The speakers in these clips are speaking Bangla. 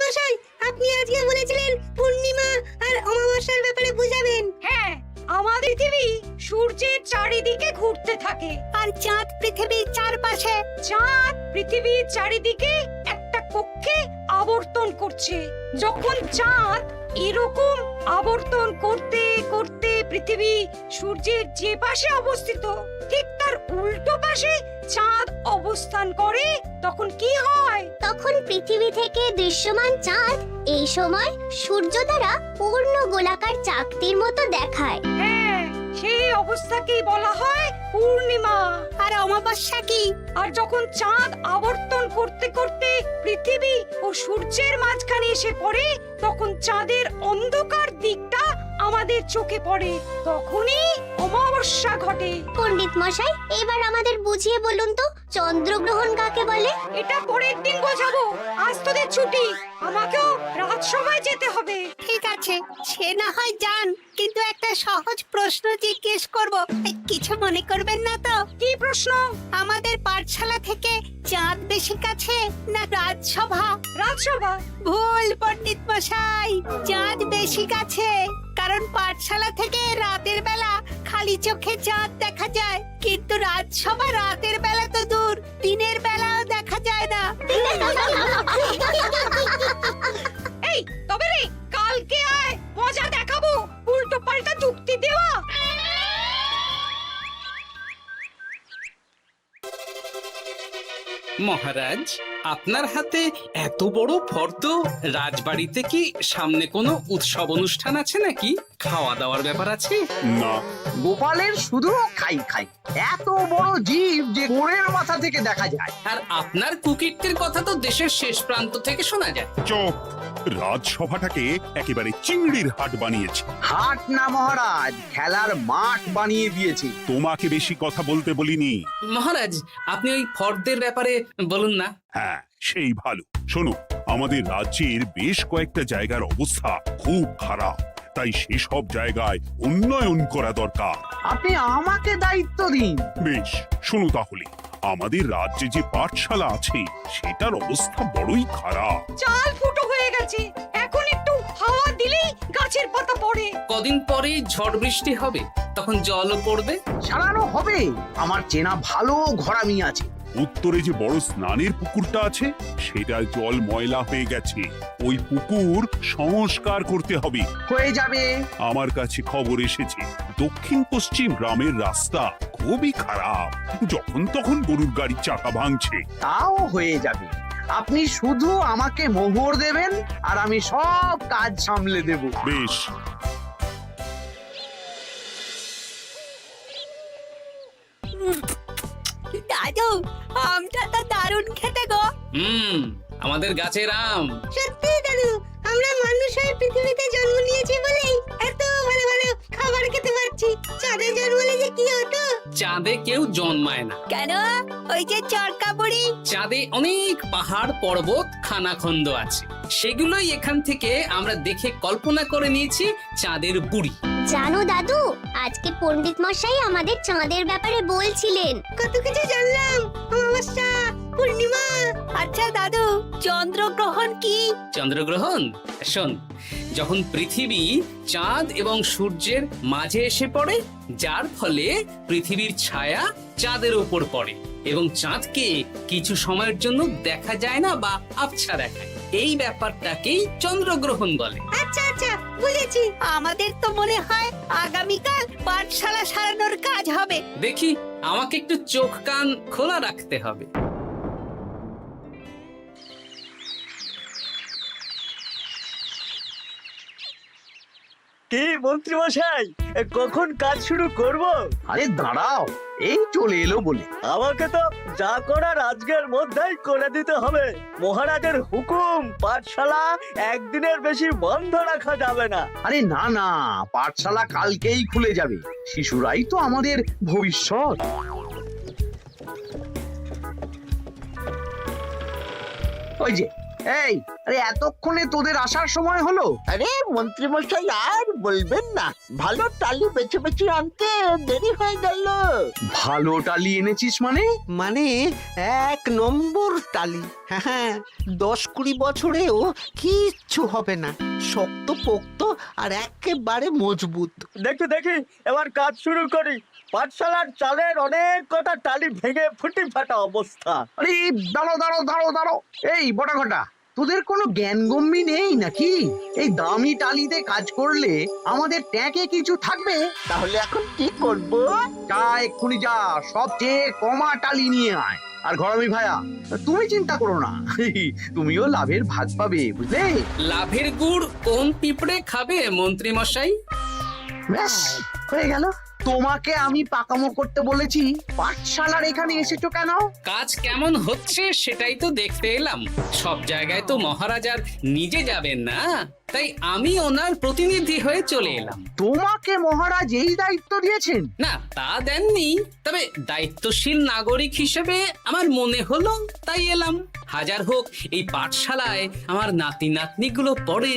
মশাই, আপনি আজকে বলেছিলেন পূর্ণিমা আর অমাবস্যার ব্যাপারে বুঝাবেন। হ্যাঁ, আমাদের পৃথিবী সূর্যের চারিদিকে ঘুরতে থাকে, আর চাঁদ পৃথিবীর চারপাশে। চাঁদ পৃথিবীর চারিদিকে একটা কক্ষে আবর্তন করছে। যখন চাঁদ এরকম আবর্তন করতে করতে পৃথিবী সূর্যের যে পাশে অবস্থিত ঠিক তার উল্টো পাশে চাঁদ অবস্থান করে, তখন কি হয়? তখন পৃথিবী থেকে দৃশ্যমান চাঁদ এই সময় সূর্য দ্বারা পূর্ণ গোলাকার চাকতির মতো দেখায়। হ্যাঁ, সেই অবস্থাকেই বলা হয় পূর্ণিমা। আর অমাবস্যা কি? আর যখন চাঁদ আবর্তন করতে করতে পৃথিবী ও সূর্যের মাঝখানে এসে পড়ে, তখন চাঁদের অন্ধকার দিকটা আমাদের চোখে পড়ে, তখনই অমাবস্যা ঘটে। পণ্ডিত মশাই, এবার আমাদের বুঝিয়ে বলুন তো চন্দ্রগ্রহণ কাকে বলে? এটা পরের দিন বোঝাবো, আজ তোদের ছুটি, আমাকেও রাজসভায় যেতে হবে। ঠিক আছে, সে না হয় যান, কিন্তু একটা সহজ প্রশ্ন জিজ্ঞেস করব, কিছু মনে করবেন না তো? কি প্রশ্ন? আমাদের পাঠশালা থেকে চাঁদ বেশি কাছে না রাজসভা? রাজসভা? ভুল পণ্ডিত মশাই, চাঁদ বেশি কাছে, কারণ পাঠশালা থেকে রাতের বেলা খালি চোখে চাঁদ দেখা যায়, কিন্তু রাজসভা রাতের বেলা তো দূর, দিনের বেলাও দেখা যায় না। এই তবে রে, কালকে আয়, মজা দেখাবো, উল্টো পাল্টা যুক্তি দেওয়া। মহারাজ, আপনার হাতে এত বড় ফর্দ, রাজবাড়িতে কি সামনে কোনো উৎসব অনুষ্ঠান আছে নাকি? খাওয়া দাওয়ার ব্যাপার আছে? না, গোপালের শুধু খাই খাই, এত বড় জীব যে গোড়ের মাথা থেকে দেখা যায়। আর আপনার কুকীর্তির কথা তো দেশের শেষ প্রান্ত থেকে শোনা যায়। চুপ! রাজসভাটাকে একেবারে চিংড়ির হাট বানিয়েছে। হাট না মহারাজ, খেলার মাঠ বানিয়ে দিয়েছি। তোমাকে বেশি কথা বলতে বলিনি। মহারাজ, আপনি ওই ফর্দের ব্যাপারে বলুন না। হ্যাঁ, সেই ভালো। শোনো, আমাদের রাজ্যের বেশ কয়েকটা জায়গার অবস্থা খুব খারাপ, তাই সেসব জায়গায় উন্নয়ন করা দরকার। আপনি আমাকে দায়িত্ব দিন। বেশ, শোনো তাহলে, আমাদের রাজ্যে যে পাঠশালা আছে সেটার অবস্থা বড়ই খারাপ। চাল ফুটো হয়ে গেছে, এখন একটু হাওয়া দিলেই গাছের পাতা পড়ে। কদিন পরে ঝড় বৃষ্টি হবে, তখন জলও পড়বে। সারানো হবে, আমার চেনা ভালো ঘরামি আছে। উত্তরে যে বড় স্নানের পুকুরটা আছে সেটার জল ময়লা হয়ে গেছে, ওই পুকুর সংস্কার করতে হবে। হয়ে যাবে। আমার কাছে খবর এসেছে দক্ষিণ পশ্চিম গ্রামের রাস্তা খুবই খারাপ, যখন তখন গরুর গাড়ির চাকা ভাঙছে। তাও হয়ে যাবে, আপনি শুধু আমাকে মোহর দেবেন আর আমি সব কাজ সামলে দেব। বেশ, দাদু, আমটা তো দারুণ খেতে গো। আমাদের গাছের আম। সত্যি দাদু, আমরা মানুষ হয়ে পৃথিবীতে জন্ম নিয়েছি বলেই এত ভালো ভালো খাবার খেতে পারছি। চাঁদে জন্মলে যে কি হতো? চাঁদে কেউ জন্মায় না। কেন? ওই যে চরকা বুড়ি। চাঁদে অনেক পাহাড় পর্বত খানাখন্দ আছে, সেগুলোই এখান থেকে আমরা দেখে কল্পনা করে নিয়েছি চাঁদের বুড়ি। জানো দাদু, আজকে পণ্ডিত মশাই আমাদের চাঁদের ব্যাপারে বলছিলেন। কত কিছু জানলাম, অমাবস্যা, পূর্ণিমা। আচ্ছা দাদু, চন্দ্রগ্রহণ কি? চন্দ্রগ্রহণ? শোন, যখন পৃথিবী চাঁদ এবং সূর্যের মাঝে এসে পড়ে, যার ফলে পৃথিবীর ছায়া চাঁদের উপর পড়ে এবং চাঁদকে কিছু সময়ের জন্য দেখা যায় না বা আবছা দেখায়, এই ব্যাপারটাকেই চন্দ্রগ্রহণ বলে। আচ্ছা আচ্ছা, বুঝেছি। আমাদের তো মনে হয় আগামীকাল পাঠশালা সারানোর কাজ হবে। দেখি, আমাকে একটু চোখ কান খোলা রাখতে হবে। কি মন্ত্রী মশাই, কখন কাজ শুরু করব? আরে দাঁড়াও, এই চলে এলো বলে। আমাকে তো যা করার আজকের মধ্যেই করে দিতে হবে। মহারাজের হুকুম, পাঠশালা একদিনের বেশি বন্ধ রাখা যাবে না। আরে না না, পাঠশালা কালকেই খুলে যাবে, শিশুরাই তো আমাদের ভবিষ্যৎ। ওই যে এই আরে এতক্ষণে তোদের আসার সময় হলো? আরে মন্ত্রী মশাই আর বলবেন না, ভালো টালি বেছে বেছে আনতে দেরি হয়ে গেল। ভালো টালি এনেছিস মানে? মানে 1 নম্বর টালি। হ্যাঁ 10-20 বছরেও কিচ্ছু হবে না, শক্ত পোক্ত আর একেবারে মজবুত। দেখি দেখি এবার কাজ শুরু করি। পাঠশালার চালের অনেক কটা টালি ভেঙে ফুটি ফাটা অবস্থা। আরে দাঁড়ো। এই বটা ঘটা, তোদের কোনো জ্ঞানগম্যি নেই নাকি? এই দামি টালিতে কাজ করলে আমাদের ট্যাঁকে কিছু থাকবে? তাহলে এখন কি করব? যা এক্ষুনি যা, সবচেয়ে কমা টালি নিয়ে আয়। আর ঘরামি ভাইয়া, তুমি চিন্তা করো না, তুমিও লাভের ভাগ পাবে, বুঝলে? লাভের গুড় কোন পিঁপড়ে খাবে মন্ত্রী মশাই? ব্যাস হয়ে গেল। তোমাকে আমি পাকামো করতে বলেছি, পাঠশালার এখানে এসেছো কেন? কাজ কেমন হচ্ছে সেটাই তো দেখতে এলাম। সব জায়গায় তো মহারাজ আর নিজে যাবেন না, তাই আমি ওনার প্রতিনিধি হয়ে চলে এলাম। তোমাকে মহারাজ এই দায়িত্ব দিয়েছেন? না তা দেননি, তবে দায়িত্বশীল নাগরিক হিসেবে আমার মনে হলো তাই এলাম। হাজার হোক এই পাঠশালায় আমার নাতি নাতনিগুলো পড়ে,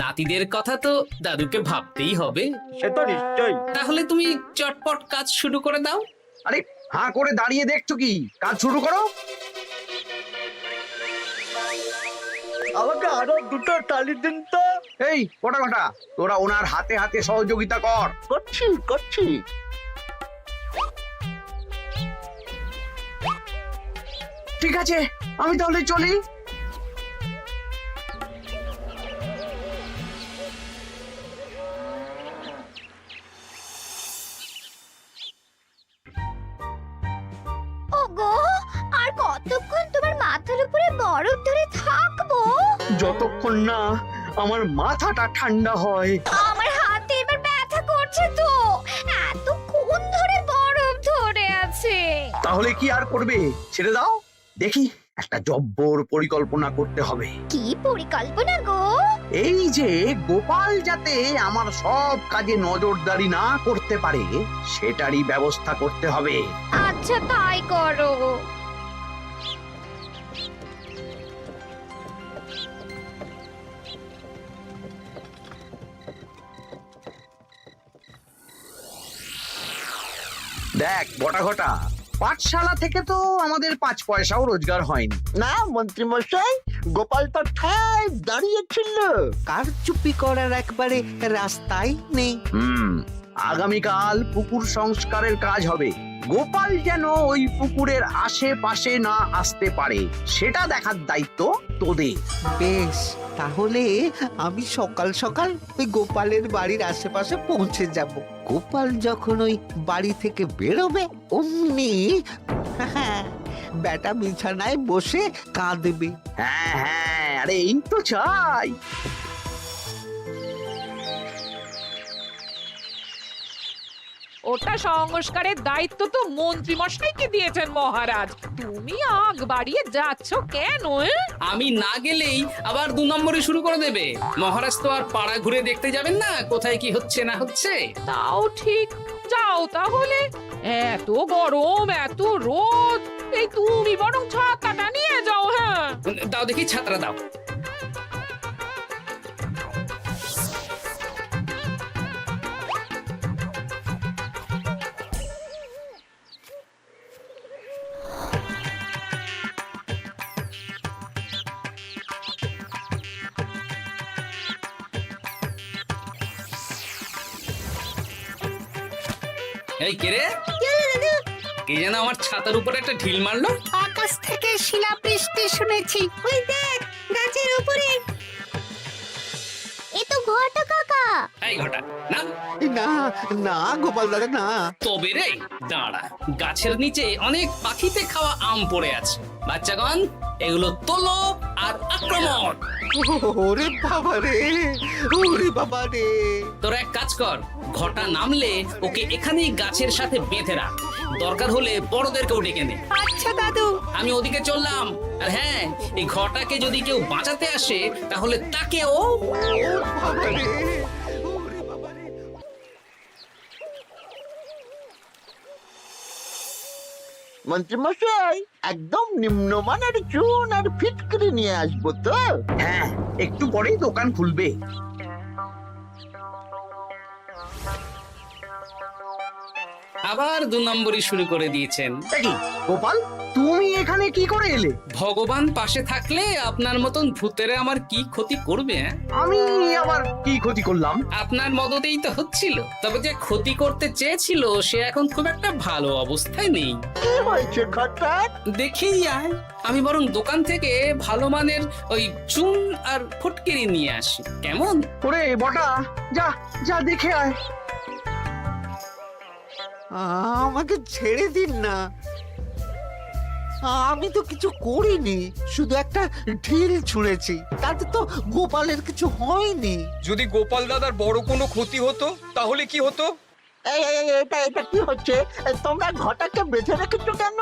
নাতিদের কথা তো দাদুকে ভাবতেই হবে। সে তো নিশ্চয়ই। তাহলে তুমি চটপট কাজ শুরু করে দাও। আরে হাঁ করে দাঁড়িয়ে দেখছো কি? কাজ শুরু করো। আমাকে আরো দুটো টালি দিন তো। এই কটা কটা, তোরা ওনার হাতে হাতে সহযোগিতা কর। করছি। ঠিক আছে, আমি তাহলে চলি। ওগো, আর কতক্ষণ তোমার মাথার উপরে বরফ ধরে থাকবো? যতক্ষণ না আমার মাথাটা ঠান্ডা হয়। আমার হাতে এবার ব্যথা করছে তো, এতক্ষণ ধরে বরফ ধরে আছে। তাহলে কি আর করবে, ছেড়ে দাও। দেখি একটা জব্বর পরিকল্পনা করতে হবে। কি পরিকল্পনা গো? এই যে গোপাল যাতে আমার সব কাজে নজরদারি না করতে পারে, সেটারই ব্যবস্থা করতে হবে। আচ্ছা তাই করো। দেখ বটা ঘটা, পাঠশালা থেকে তো আমাদের 5 পয়সাও রোজগার হয়নি। না মন্ত্রী মশাই, গোপাল তো ঠায় দাঁড়িয়েছিল। কারচুপি করার একবারে রাস্তাই নেই। আগামীকাল পুকুর সংস্কারের কাজ হবে। গোপাল যেন ওই পুকুরের আশেপাশে না আসতে পারে, সেটা দেখার দায়িত্ব তোদের। বেশ, তাহলে আমি সকাল সকাল ওই গোপালের বাড়ির আশেপাশে পৌঁছে যাব। গোপাল যখন ওই বাড়ি থেকে বেরোবে অমনি বেটা বিছানায় বসে কাঁদবে। হ্যাঁ, আরে এই তো চাই। ওটা সংস্কারের দায়িত্ব তো মন্ত্রী মশাইকে দিয়েছেন মহারাজ। তুমি আগ বাড়িয়ে যাচ্ছ কেন? আমি না গেলেই আবার 2 নম্বরে শুরু করে দেবে। মহারাজ তো আর পাড়া ঘুরে দেখতে যাবেন না কোথায় কি হচ্ছে না হচ্ছে। তাও ঠিক, যাও তাহলে। এত গরম, এত রোদ, এই তুমি বরং ছাতাটা নিয়ে যাও। হ্যাঁ দাও দেখি ছাত্রা দাও। এই কে রে? কে যেন আমার ছাতার উপরে একটা ঢিল মারলো? আকাশ থেকে শিলাবৃষ্টি শুনেছি। ওই দেখ গাছের উপরে। এ তো ঘটা কাকা। এই ঘটা না, না না গোপাল দাদা না। তবে রে দাঁড়া, গাছের নিচে অনেক পাখিতে খাওয়া আম পড়ে আছে। বাচ্চাগণ এগুলো তোলো আর আক্রমণ। ওরে বাবা রে, ওরে বাবা রে। তোরা এক কাজ কর, ঘটা নামলে ওকে এখানেই গাছের সাথে বেঁধে রাখ, দরকার হলে বড়দেরকেও ডেকে নে। আচ্ছা দাদু। আমি ওদিকে চললাম। আর হ্যাঁ, এই ঘটাকে যদি কেউ বাঁচাতে আসে তাহলে তাকেও। বাবা রে, ওরে বাবা রে। মন্ত্রীমশাই একদম নিম্নমানের চুন আর ফিটকিরি নিয়ে আসবো তো। হ্যাঁ, একটু পরেই দোকান খুলবে। আবার 2 নম্বরই শুরু করে দিয়েছেন। দেখি গোপাল, তুমি এখানে কি করে এলে? ভগবান পাশে থাকলে আপনার মতন ভূতেরা আমার কি ক্ষতি করবে? আমি আবার কি ক্ষতি করলাম? আপনার মদতেই তো হচ্ছিল। তবে যে ক্ষতি করতে চেয়েছিল সে এখন খুব একটা ভালো অবস্থায় নেই। কি হয়েছে ঘটাৎ? দেখেই আয়, আমি বরং দোকান থেকে ভালো মানের ওই চুন আর ফটকিরি নিয়ে আসি, কেমন? ওরে বটা, যা যা দেখে আয়। আমাকে ছেড়ে দিন না, আমি তো কিছু করিনি, শুধু একটা ঢিল ছুঁড়েছি, তাতে তো গোপালের কিছু হয়নি। যদি গোপাল দাদার বড় কোনো ক্ষতি হতো তাহলে কি হতো? এটা কি হচ্ছে? তোমরা ঘটাকে বেঁধে রেখেছো কেন?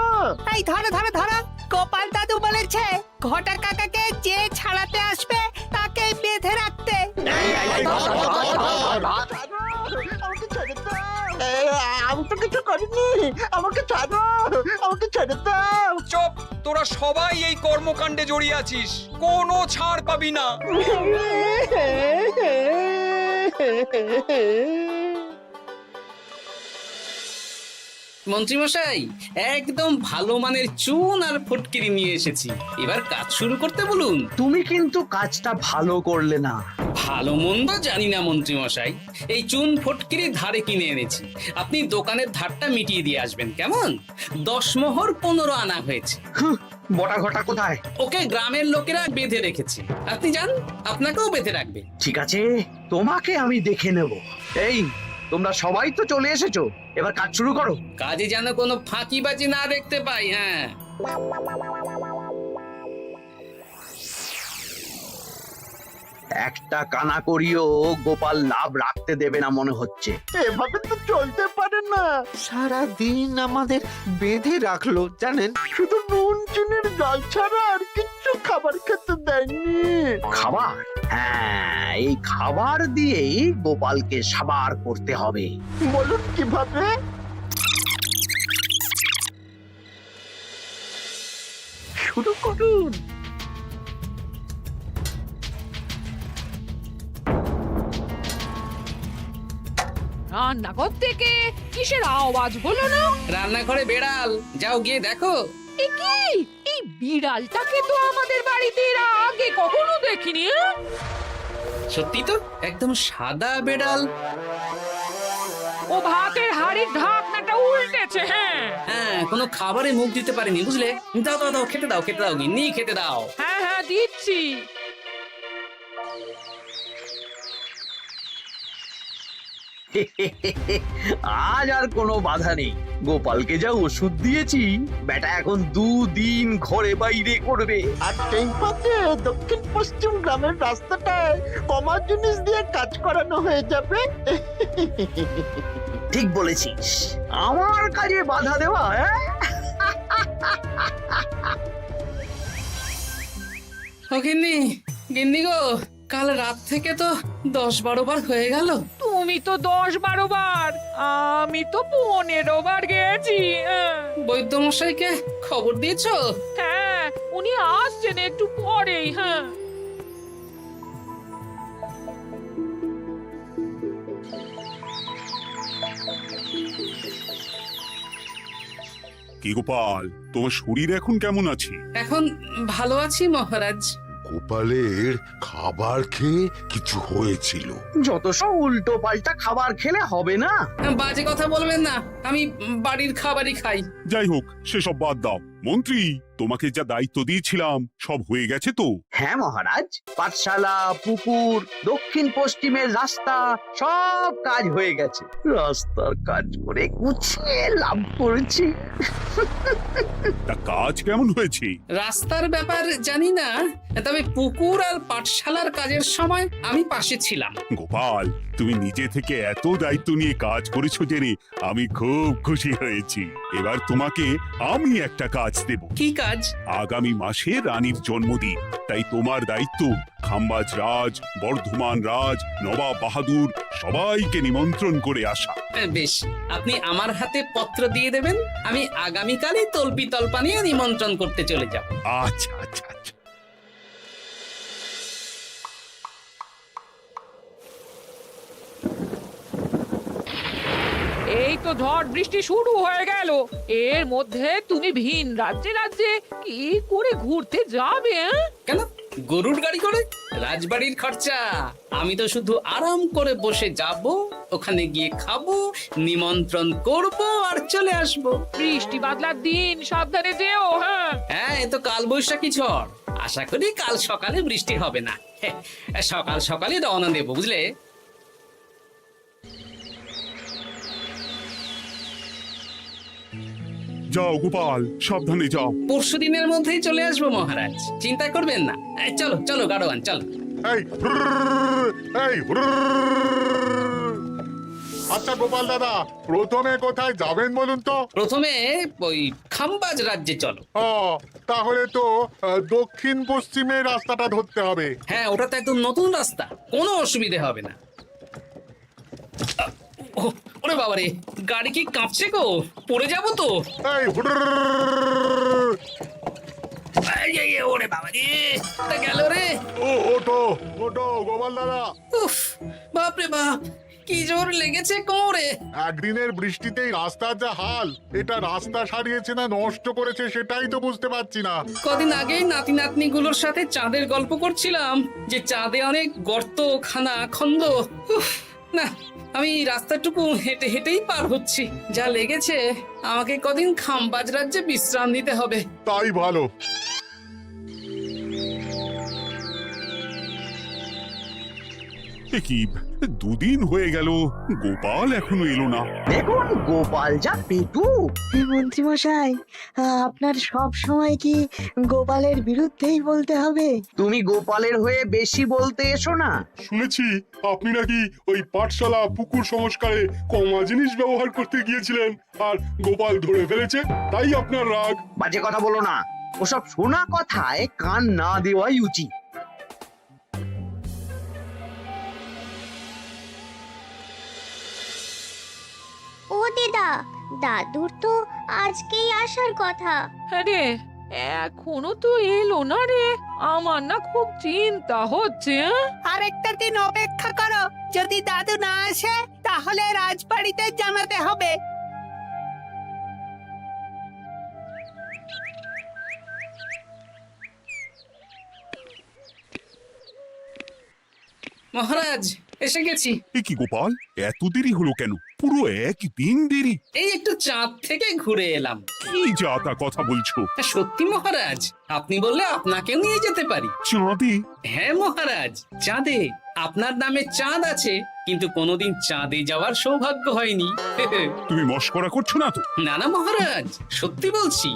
এই ধরো ধরো ধরো, গোপাল দাদু বলেছে ঘটা কাকাকে যে ছাড়াতে আসবে তাকে বেঁধে রাখতে। আমাকে ছেড়ে দাও। আমি তো কিছু করিনি, আমাকে ছাড়ো, আমাকে ছেড়ে দাও। চুপ, তোরা সবাই এই কর্মকাণ্ডে জড়িয়ে আছিস, কোনো ছাড় পাবি না। মন্ত্রীমশাই, একদম ভালো মানের চুন আর ফটকিরি নিয়ে এসেছি, এবার কাজ শুরু করতে বলুন। তুমি কিন্তু কাজটা ভালো করলে না। ভালো মন্দ জানি না মন্ত্রীমশাই, এই চুন ফটকিরি ধারে কিনে এনেছি, আপনি দোকানের ধারটা মিটিয়ে দিয়ে আসবেন, কেমন? 10 মোহর 15 আনা হয়েছে। বটা ঘটা কোথায়? ওকে গ্রামের লোকেরা বেঁধে রেখেছে, আপনি যান, আপনাকেও বেঁধে রাখবে। ঠিক আছে, তোমাকে আমি দেখে নেব। এই, তোমরা সবাই তো চলে এসেছো, এবার কাজ শুরু করো। কাজে যেন কোনো ফাঁকিবাজি না দেখতে পাই। হ্যাঁ, একটা কানা করিও গোপাল লাভ রাখতে দেবে না মনে হচ্ছে। এভাবে তো চলতে পারে না। সারা দিন আমাদের বেঁধে রাখলো জানেন। শুধু নুন চিনির জল ছাড়া আর কিচ্ছু খাবার খেতে দেয়নি। খাবার? হ্যাঁ, এই খাবার দিয়েই গোপালকে সাবার করতে হবে। বলুন কিভাবে? শুরু করুন। রান্নাঘর থেকে কিসের আওয়াজ হলো না? রান্নাঘরে বেড়াল, যাও গিয়ে দেখো। এ কি? এই বিড়ালটাকে তো আমাদের বাড়িতে এর আগে কখনো দেখিনি। সত্যি তো, একদম সাদা বেড়াল। ও ভাতের হাড়ির ঢাকনাটা উল্টেছে। হ্যাঁ হ্যাঁ, কোনো খাবারে মুখ দিতে পারেনি, বুঝলে? দাও দাও দাও, খেতে দাও, খেতে দাও, গিন্নি খেতে দাও। হ্যাঁ হ্যাঁ, দিচ্ছি। আজ আর কোনো বাধা নেই। গোপালকে যা ওষুধ দিয়েছি, বেটা এখন 2 দিন ঘরে বাইরে করবে। আর সেই পথে দক্ষিণ পশ্চিম গ্রামের রাস্তাটায় কমা জিনিস দিয়ে কাজ করানো হয়ে যাবে। ঠিক বলেছিস, আমার কাজে বাধা দেওয়া। ও গিন্নি, গিন্নি গো, কাল রাত থেকে তো 10-12 বার হয়ে গেল। তুমি তো 10-12 বার, আমি তো 15 বার গেছি। বৈদ্যমশাইকে খবর দিয়েছো? হ্যাঁ, উনি আসছেন একটু পরেই। হ্যাঁ, কি গোপাল, তোমার শরীর এখন কেমন আছে? এখন ভালো আছি মহারাজ। গোপালের খাবার খেয়ে কিছু হয়েছিল। যত সব উল্টো পাল্টা খাবার খেলে হবে না। বাজে কথা বলবেন না, আমি বাড়ির খাবারই খাই। যাই হোক, সেসব বাদ দাও। মন্ত্রী, তোমাকে যা দায়িত্ব দিয়েছিলাম সব হয়ে গেছে তো? হ্যাঁ মহারাজ, পাঠশালা, পুকুর, দক্ষিণ পশ্চিমের রাস্তা, সব কাজ হয়ে গেছে। রাস্তার কাজ করে গুছিয়ে লাভ করেছি। তা কাজ কেমন হয়েছে? রাস্তার ব্যাপার জানি না, তবে পুকুর আর পাঠশালার কাজের সময় আমি পাশে ছিলাম। গোপাল, তুমি নিজে থেকে এত দায়িত্ব নিয়ে কাজ করেছো জেনে আমি খুব খুশি হয়েছি। এবার তোমাকে আমি একটা কাজ দেব। কি কাজ? আগামী মাসে রানীর জন্মদিন, তাই তোমার দায়িত্ব খাম্বাজ রাজ, বর্ধমান রাজ, নবাব বাহাদুর সবাইকে নিমন্ত্রণ করে আসা। বেশ, আপনি আমার হাতে পত্র দিয়ে দেবেন, আমি আগামীকালই তল্পি তল্পা নিয়ে নিমন্ত্রণ করতে চলে যাব। আচ্ছা আচ্ছা আচ্ছা। এই তো ঝড় বৃষ্টি শুরু হয়ে গেল, এর মধ্যে তুমি ভিন রাজ্যে রাজ্যে কি করে ঘুরতে যাবে? কেন, গরুর গাড়ি করে? রাজবাড়ির খরচা। আমি তো শুধু আরাম করে বসে যাব, ওখানে গিয়ে খাবো, নিমন্ত্রণ করব আর চলে আসব। বৃষ্টি বাদলার দিন, সাবধানে যেও। হ্যাঁ, হ্যাঁ, এ তো কাল বৈশাখী ঝড়, আশা করি কাল সকালে বৃষ্টি হবে না। সকাল সকালে রওনা দেব, বুঝলে? যাও গোপাল, সাবধানে যাও। পরশু দিনের মধ্যেই চলে আসবো মহারাজ, চিন্তা করবেন না। চলো চলো গাড়োয়ান, চলো। এই এই আচ্ছা গোপাল দাদা, প্রথমে কোথায় যাবেন বলুন তো? প্রথমে ওই খাম্বাজ রাজ্যে চলো। ও, তাহলে তো দক্ষিণ পশ্চিমে রাস্তাটা ধরতে হবে। হ্যাঁ, ওটা তো একদম নতুন রাস্তা, কোনো অসুবিধে হবে না। ওরে বাবারে, গাড়ি কি কাঁপছে গো, পড়ে যাবো তো। এই ওরে বাবারে, গেল রে। ওটো ওটো গোপাল দাদা। উফ, বাপরে বাপ, কি জোর লেগেছে কোমরে। একদিনের বৃষ্টিতেই রাস্তার যা হাল, এটা রাস্তা সারিয়েছে না নষ্ট করেছে সেটাই তো বুঝতে পারছি না। কদিন আগেই নাতি নাতনি গুলোর সাথে চাঁদের গল্প করছিলাম, যে চাঁদে অনেক গর্ত, খানা খন্দ। উফ, না, আমি রাস্তাটুকু হেঁটে হেঁটেই পার হচ্ছি। যা লেগেছে, আমাকে কদিন খাম্বাজ রাজ্যে বিশ্রাম নিতে হবে। তাই ভালো। এ কি, দুদিন হয়ে গেল গোপাল এখনো এলো না। দেখুন গোপাল যা পেটু। মন্ত্রী মশাই, আপনার সব সময় কি গোপালের বিরুদ্ধেই বলতে হবে? তুমি গোপালের হয়ে বেশি বলতে এসো না। শুনেছি আপনি নাকি ওই পাঠশালা পুকুর সংস্কারে কমা জিনিস ব্যবহার করতে গিয়েছিলেন, আর গোপাল ধরে ফেলেছে, তাই আপনার রাগ। বাজে কথা বলো না, ওসব শোনা কথায় কান না দেওয়াই উচিত। ও দিদা, দাদুর তো আজকেই আসার কথা। আরে এখনো তো এলো না রে, আমার না খুব চিন্তা হচ্ছে। আরেকটা দিন অপেক্ষা করো, যদি দাদু না আসে তাহলে রাজবাড়িতে জানাতে হবে। মহারাজ, এসে গেছি। এ কি গোপাল, এত দেরি হলো কেন? পুরো একদিন দেরি। এই একটু চাঁদ থেকে ঘুরে এলাম। কি যা তা কথা বলছো? সত্যি মহারাজ, আপনি বললে আপনাকেও নিয়ে যেতে পারি। চাঁদে? হ্যাঁ মহারাজ, চাঁদে। আপনার নামে চাঁদ আছে, কিন্তু কোনোদিন চাঁদে যাওয়ার সৌভাগ্য হয়নি। তুমি মস্করা করছো না তো? না না মহারাজ, সত্যি বলছি,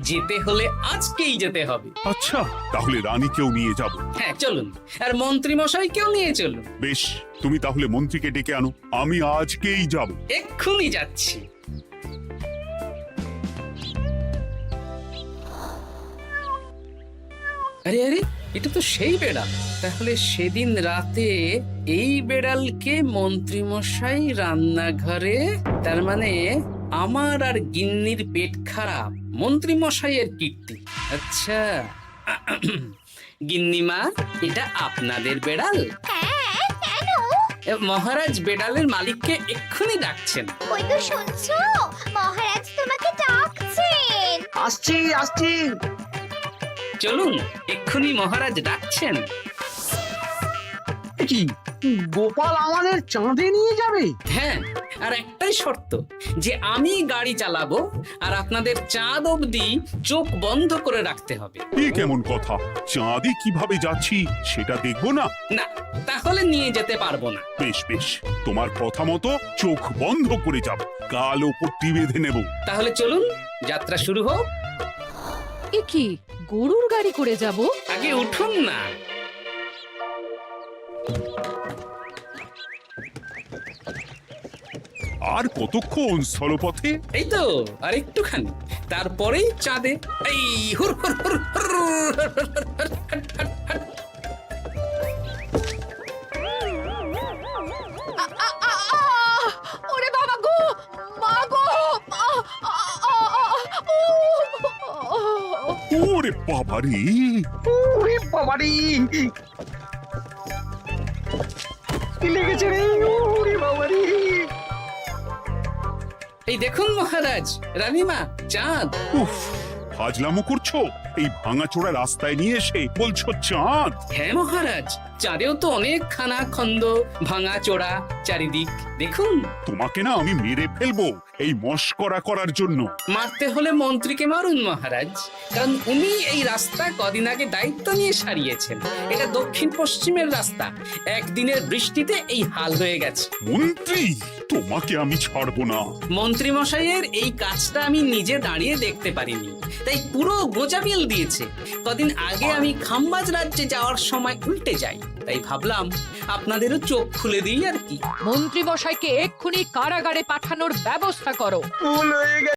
যেতে হলে আজকেই যেতে হবে। আচ্ছা, তাহলে রানীকেও নিয়ে যাব। হ্যাঁ চলুন, আর মন্ত্রী মশাইকেও নিয়ে চলুন। বেশ, তুমি তাহলে মন্ত্রীকে ডেকে আনো, আমি আজকেই যাব। এক্ষুনি যাচ্ছি। আরে আরে, এটা তো সেই বেড়াল। তাহলে সেদিন রাতে এই বেড়ালকে মন্ত্রী মশাই রান্নাঘরে, তার মানে আমার আর গিন্নির পেট খারাপ, মন্ত্রী মশাইয়ের কীর্তি। আচ্ছা, গিন্নিমা, এটা আপনাদের বেড়াল? হ্যাঁ, কেন? মহারাজ বেড়ালের মালিককে এক্ষুনি ডাকছেন। ওই তো শুনছো, মহারাজ তোমাকে ডাকছেন। আসছি আসছি। চলুন, এক্ষুনি মহারাজ ডাকছেন। কি, গোপাল আমাদের চাঁদে নিয়ে যাবে? হ্যাঁ, আর একটাই শর্ত, যে আমি গাড়ি চালাবো আর আপনাদের চাঁদ অবধি চোখ বন্ধ করে রাখতে হবে। এ কেমন কথা? চাঁদে কিভাবে যাচ্ছি সেটা দেখবো না? না, তাহলে নিয়ে যেতে পারবো না। বেশ বেশ, তোমার কথা মতো চোখ বন্ধ করে যাব, কালো পট্টি বেঁধে নেব। তাহলে চলুন, যাত্রা শুরু হোক। এ কি, গরুর গাড়ি করে যাব? আগে উঠুন না। আর কতক্ষণ স্থলপথে? এই তো আর একটুখানি, তারপরেই চাঁদে। এই হুর হুর হুর হুর, ওরে বাবা গো, বাবারে, ওরে বাবারি, কি লেগেছে রে? ওরে বাবারি, এই দেখুন মহারাজ, রানীমা, চাঁদ। উফ, ফাজলামো করছো? এই ভাঙাচোরা রাস্তায় নিয়ে এসে বলছো চাঁদ? হ্যাঁ মহারাজ, চাঁদেও তো অনেক খানা খন্দ, ভাঙা চোরা চারিদিক। দেখুন, তোমাকে না আমি মেরে ফেলবো এই মস্করা করার জন্য। মারতে হলে মন্ত্রীকে মারুন মহারাজ, কারণ উনি এই রাস্তা কদিন আগে দায়িত্ব নিয়ে সারিয়েছেন। এটা দক্ষিণ পশ্চিমের রাস্তা, একদিনের বৃষ্টিতে এই হাল হয়ে গেছে। মন্ত্রী, তোমাকে আমি ছাড়বো না। মন্ত্রী মশাইয়ের এই কাজটা আমি নিজে দাঁড়িয়ে দেখতে পারিনি, তাই পুরো গোজামিল দিয়েছে। কদিন আগে আমি খাম্বাজ রাজ্যে যাওয়ার সময় উল্টে যাই, তাই ভাবলাম আপনাদেরও চোখ খুলে দিই আর কি। মন্ত্রী মশাইকে এক্ষুনি কারাগারে পাঠানোর ব্যবস্থা করো। ভুল হয়ে গেছে।